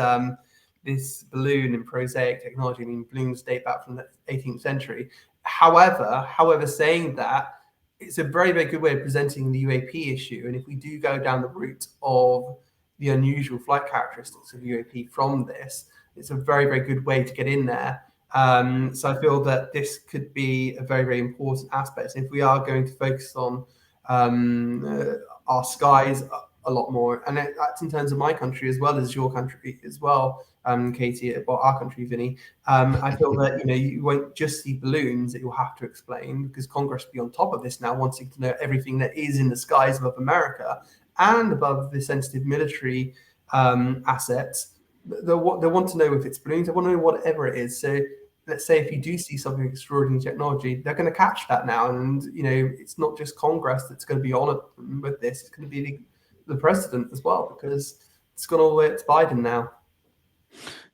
this balloon and prosaic technology. I mean, balloons date back from the 18th century. However, saying that, it's a very, very good way of presenting the UAP issue. And if we do go down the route of the unusual flight characteristics of UAP from this, it's a very, very good way to get in there. So I feel that this could be a very, very important aspect. If we are going to focus on our skies a lot more, and that's in terms of my country as well as your country as well, Katie, or our country, Vinny. I feel that you won't just see balloons that you'll have to explain, because Congress will be on top of this now, wanting to know everything that is in the skies above America and above the sensitive military assets. They want to know if it's balloons. They want to know whatever it is. So let's say if you do see something extraordinary technology, they're going to catch that now. And, it's not just Congress that's going to be on it with this. It's going to be the president as well, because it's gone all the way to Biden now.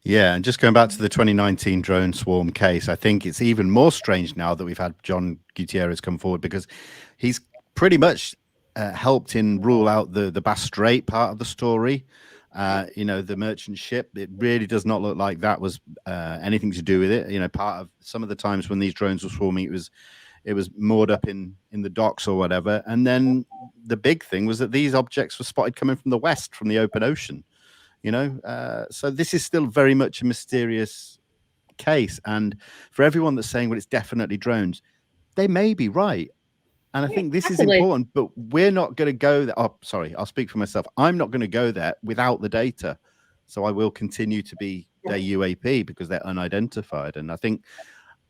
Yeah, and just going back to the 2019 drone swarm case, I think it's even more strange now that we've had John Gutierrez come forward, because he's pretty much helped in rule out the Bass Strait part of the story. The merchant ship, it really does not look like that was anything to do with it. Part of some of the times when these drones were swarming, it was moored up in the docks or whatever. And then the big thing was that these objects were spotted coming from the west, from the open ocean. So this is still very much a mysterious case. And for everyone that's saying, well, it's definitely drones, they may be right. And I think this is important, but we're not going to go there. Oh, sorry, I'll speak for myself. I'm not going to go there without the data. So I will continue to be their UAP because they're unidentified. And I think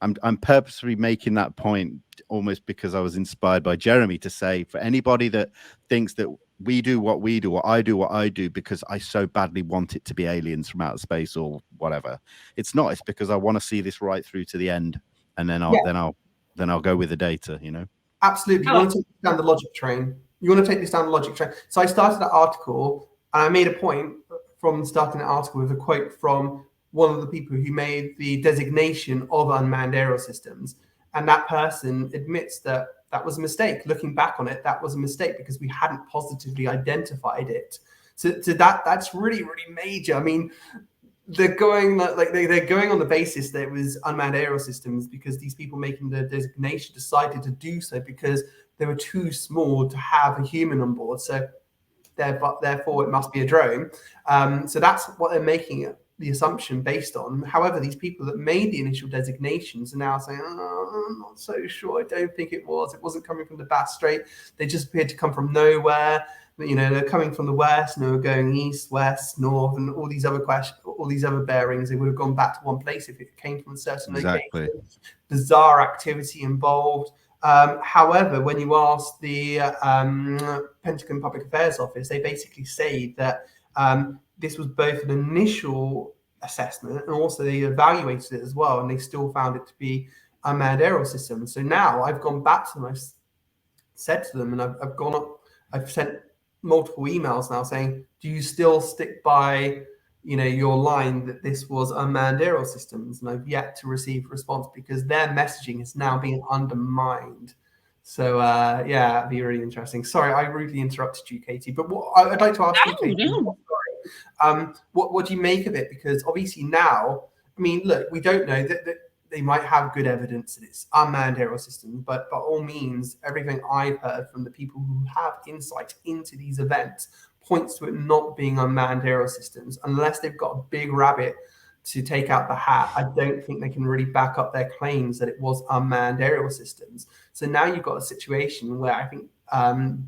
I'm purposely making that point almost because I was inspired by Jeremy to say, for anybody that thinks that we do what we do, or I do what I do because I so badly want it to be aliens from outer space or whatever. It's not. It's because I want to see this right through to the end, and then I'll go with the data. Absolutely. You want to take this down the logic train. So I started that article, and I made a point from starting the article with a quote from one of the people who made the designation of unmanned aerial systems. And that person admits that that was a mistake. Looking back on it, that was a mistake because we hadn't positively identified it. So that's really, really major. I mean, they're going they're going on the basis that it was unmanned aerial systems because these people making the designation decided to do so because they were too small to have a human on board. So therefore it must be a drone. So that's what they're making the assumption based on. However, these people that made the initial designations are now saying, oh, I'm not so sure. I don't think it was. It wasn't coming from the Bass Strait. They just appeared to come from nowhere. You know, they're coming from the west and they were going east, west, north, and all these other bearings. They would have gone back to one place if it came from a certain location. Bizarre activity involved. However, when you ask the Pentagon Public Affairs Office, they basically say that this was both an initial assessment and also they evaluated it as well, and they still found it to be unmanned aerial systems. So now I've gone back to them, I've said to them, and I've sent multiple emails now saying, do you still stick by, you know, your line that this was unmanned aerial systems? And I've yet to receive a response because their messaging is now being undermined. So yeah, it'd be really interesting. Sorry, I rudely interrupted you, Katie, but what I'd like to ask you, Katie, what do you make of it? Because obviously now, I mean, look, we don't know that they might have good evidence that it's unmanned aerial systems, but by all means, everything I've heard from the people who have insight into these events points to it not being unmanned aerial systems. Unless they've got a big rabbit to take out the hat, I don't think they can really back up their claims that it was unmanned aerial systems. So now you've got a situation where I think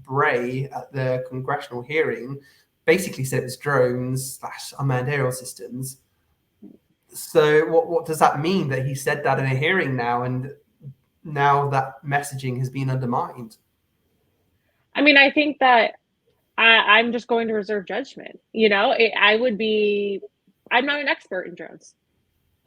Bray at the congressional hearing basically said it was drones / unmanned aerial systems. So what does that mean that he said that in a hearing now, and now that messaging has been undermined? I mean, I think that I'm just going to reserve judgment. You know, I'm not an expert in drones.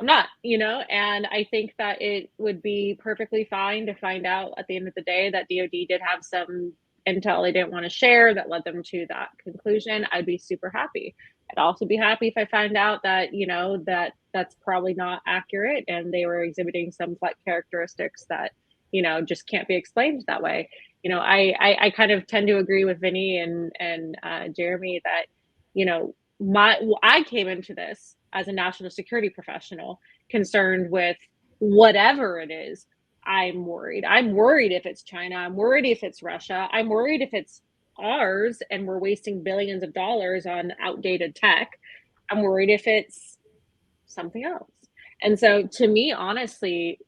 I'm not, you know, and I think that it would be perfectly fine to find out at the end of the day that DoD did have some intel they didn't want to share that led them to that conclusion. I'd be super happy. I'd also be happy if I found out that, you know, that's probably not accurate and they were exhibiting some flight characteristics that, you know, just can't be explained that way. You know, I kind of tend to agree with Vinny and Jeremy that, you know, I came into this as a national security professional concerned with whatever it is. I'm worried. I'm worried if it's China. I'm worried if it's Russia. I'm worried if it's ours and we're wasting billions of dollars on outdated tech. I'm worried if it's something else. And so to me, honestly,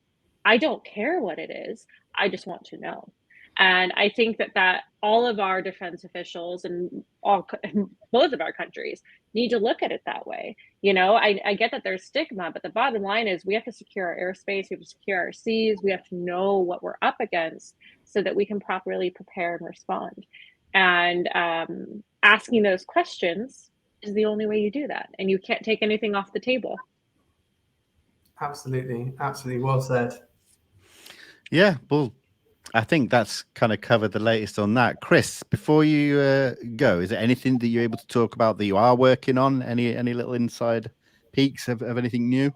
I don't care what it is. I just want to know. And I think that all of our defense officials and both of our countries need to look at it that way. You know, I get that there's stigma, but the bottom line is we have to secure our airspace, we have to secure our seas, we have to know what we're up against so that we can properly prepare and respond. And asking those questions is the only way you do that. And you can't take anything off the table. Absolutely. Absolutely. Well said. Yeah, well, I think that's kind of covered the latest on that. Chris, before you go, is there anything that you're able to talk about that you are working on? Any little inside peeks of anything new?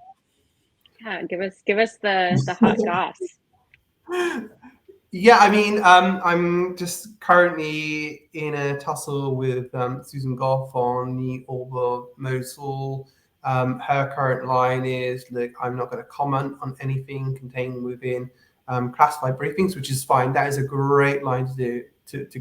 Yeah, give us the hot goss. Yeah, I mean, I'm just currently in a tussle with Susan Goff on the Orb of Mosul. Her current line is, look, I'm not going to comment on anything contained within classified briefings, which is fine. That is a great line to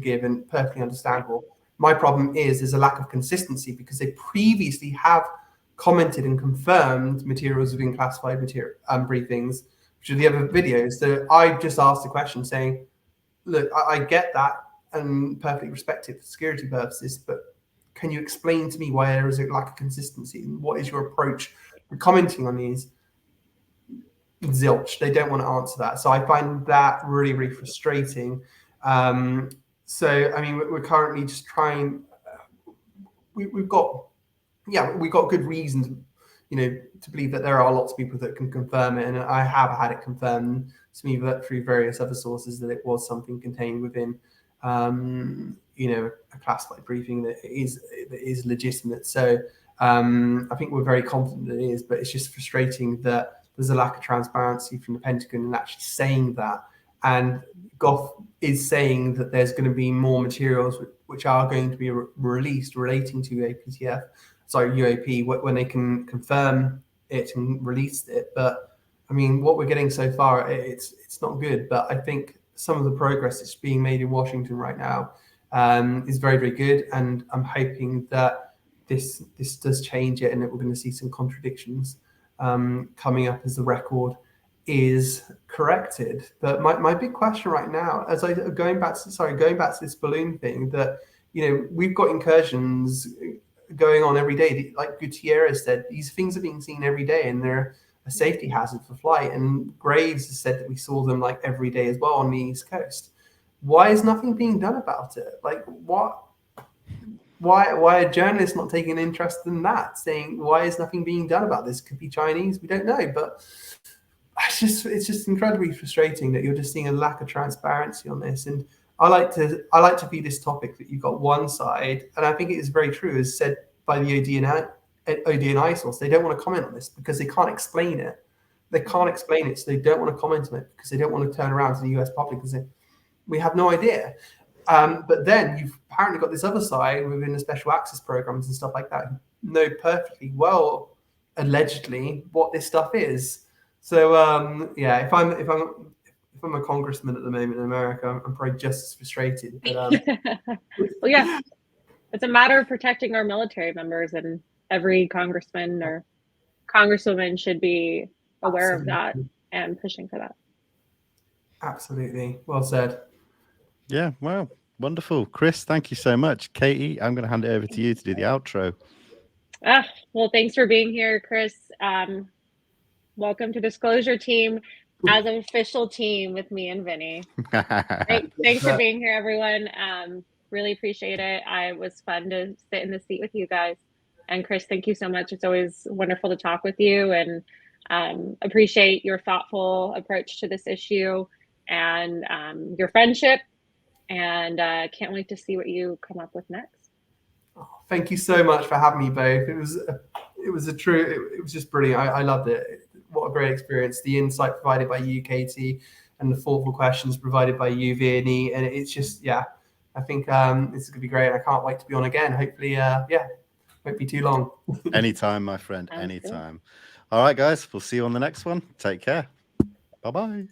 give and perfectly understandable. My problem is there's a lack of consistency because they previously have commented and confirmed materials within classified briefings, which are the other videos. So I just asked a question saying, look, I get that and perfectly respect it for security purposes, but can you explain to me why there is a lack of consistency and what is your approach for commenting on these? Zilch. They don't want to answer that. So I find that really, really frustrating. So, I mean, we're currently just trying, we've got good reasons, to believe that there are lots of people that can confirm it, and I have had it confirmed to me through various other sources that it was something contained within, a classified briefing that is legitimate. So I think we're very confident that it is, but it's just frustrating that there's a lack of transparency from the Pentagon in actually saying that. And Goff is saying that there's going to be more materials which are going to be released relating to UAP when they can confirm it and release it. But I mean, what we're getting so far, it's not good. But I think some of the progress that's being made in Washington right now is very, very good. And I'm hoping that this does change it, and that we're going to see some contradictions coming up as the record is corrected. But my big question right now, as going back to this balloon thing, that we've got incursions going on every day. Like Gutierrez said, these things are being seen every day, and they're a safety hazard for flight. And Graves has said that we saw them like every day as well on the East Coast. Why is nothing being done about it? Like, what? Why are journalists not taking an interest in that? Saying, why is nothing being done about this? Could be Chinese, we don't know. But it's just incredibly frustrating that you're just seeing a lack of transparency on this. And I like to view this topic that you've got one side, and I think it is very true, as said by the ODNI source. They don't want to comment on this because they can't explain it. They can't explain it, so they don't want to comment on it because they don't want to turn around to the US public and say, we have no idea. But then you've apparently got this other side within the special access programs and stuff like that who know perfectly well, allegedly, what this stuff is. So if I'm a congressman at the moment in America, I'm probably just as frustrated. But, well, yeah, it's a matter of protecting our military members, and every congressman or congresswoman should be aware of that and pushing for that. Absolutely. Well said. Yeah, well, wonderful. Chris, thank you so much. Katie, I'm going to hand it over to you to do the outro. Well, thanks for being here, Chris. Welcome to Disclosure Team as an official team with me and Vinny. Great. Thanks for being here, everyone. Really appreciate it. It was fun to sit in the seat with you guys. And Chris, thank you so much. It's always wonderful to talk with you, and appreciate your thoughtful approach to this issue and your friendship. And can't wait to see what you come up with next. Thank you so much for having me both. It was just brilliant. I loved it. What a great experience. The insight provided by you, Katie, and the thoughtful questions provided by you, Vinny. And it's just, I think this is going to be great. I can't wait to be on again. Hopefully, won't be too long. Anytime, my friend. Anytime. All right, guys. We'll see you on the next one. Take care. Bye-bye.